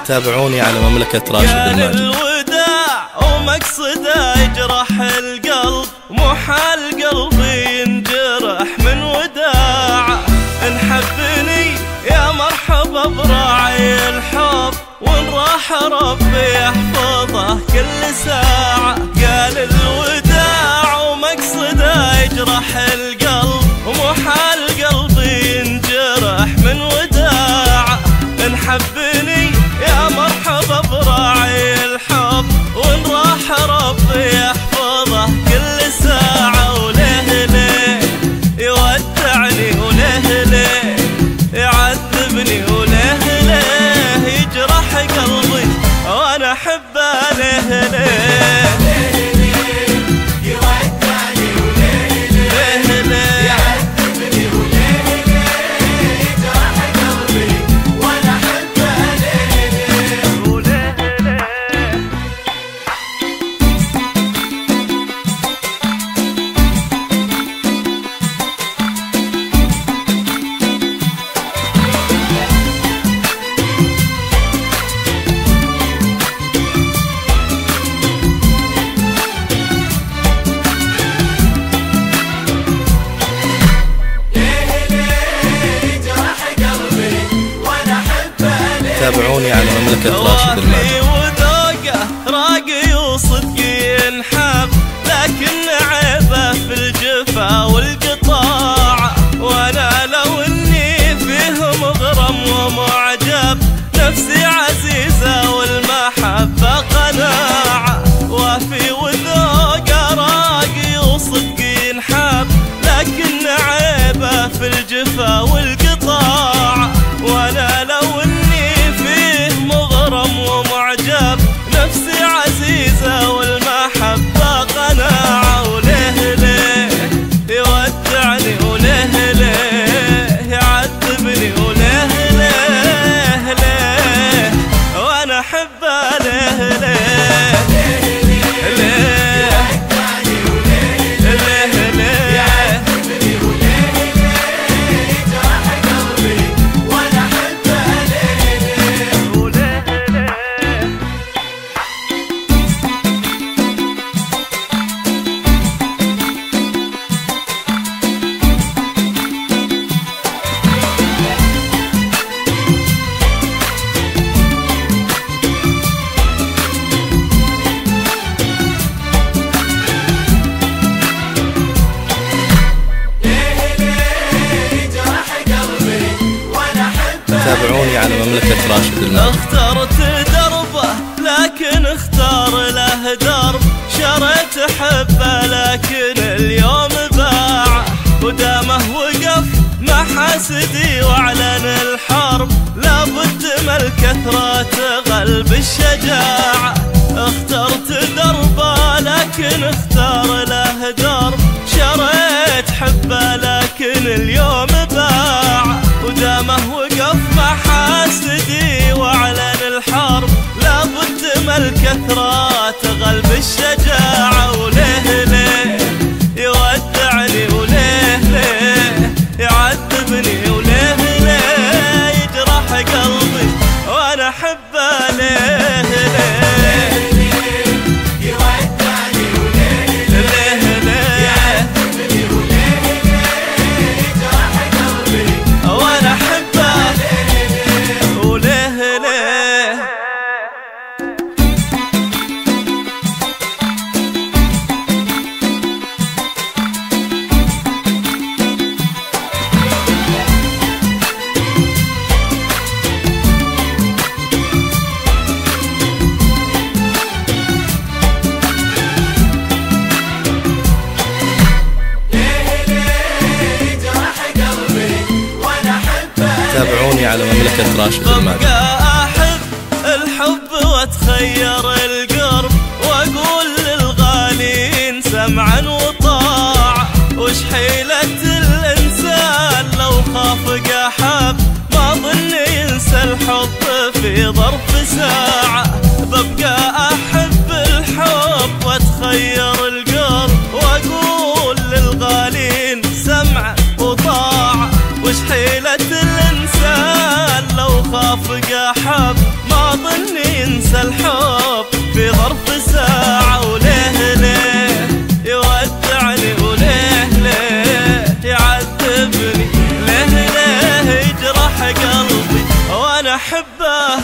تابعوني على مملكة راشد الماجد. الوداع ومقصده يجرح القلب، محال قلبي ينجرح من وداع. انحبني يا مرحبا براعي الحب، وان راح ربي يحفظه كل ساعة. قال الوداع ومقصده يجرح القلب، ومحال قلبي ينجرح من وداع. انحبني يا مرحبا براعي الحب، وان راح ربي يحفظه كل ساعة. وليه ليه يودعني، وليه ليه يعذبني، وليه ليه يجرح قلبي وانا احبه. ليه ليه يودعني، وليه ليه يعذبني، وليه ليه يجرح قلبي وانا احبه. ليه ليه وليه ليه. تابعوني على مملكة راشد الماجد. وذوقه راقي وصدق ينحب، لكن عيبه في الجفا والقطاع. وانا لو اني فيه مغرم ومعجب، نفسي عزيزة والمحبة قناعة. وفي وذوقه راقي وصدق ينحب، لكن عيبه في الجفا والقطاع. وانا لو ومعجب، نفسي عزيزة والمحبة قناعة. وليه ليه يودعني، وليه ليه يعذبني، وليه ليه ليه وانا احبه. ليه ليه ليه يودعني، وليه ليه يعذبني، وليه ليه يجرح قلبي وانا احبه. ليه ليه وليه. تابعوني على مملكة راشد الماجد. اخترت دربه لكن اختار له درب، شريت حبه لكن اليوم باع. ودامه وقف محاسدي واعلن الحرب، لابد من الكثرة تغلب الشجاعة. اخترت دربه لكن اختار له درب، شريت حبه لكن اليوم باع. ودامه وقف محاسدي واعلن الحرب، لابد من الكثرة تغلب الشجاعة. وليه ليه يودعني، وليه ليه يعذبني، وليه ليه يجرح قلبي وانا احبه. ليه ليه يودعني، وليه ليه يعذبني، وليه ليه يجرح قلبي وانا احبه. وليه ليه. تابعوني على مملكة راشد الماجد. أحب الحب واتخير القرب، واقول للغالين سمعا وطاعة. وش حيلة الانسان لو خاف قحب، ما ظن ينسى الحب في ظرف ساعة. ببقى احب الحب واتخير القرب، واقول للغالين سمعا وطاعة. وش حيلة الانسان لو خاف قحب، ما فرض اني ينسى الحب في ظرف ساعة. وليه ليه يودعني، وليه ليه يعذبني، ليه ليه يجرح قلبي وانا احبه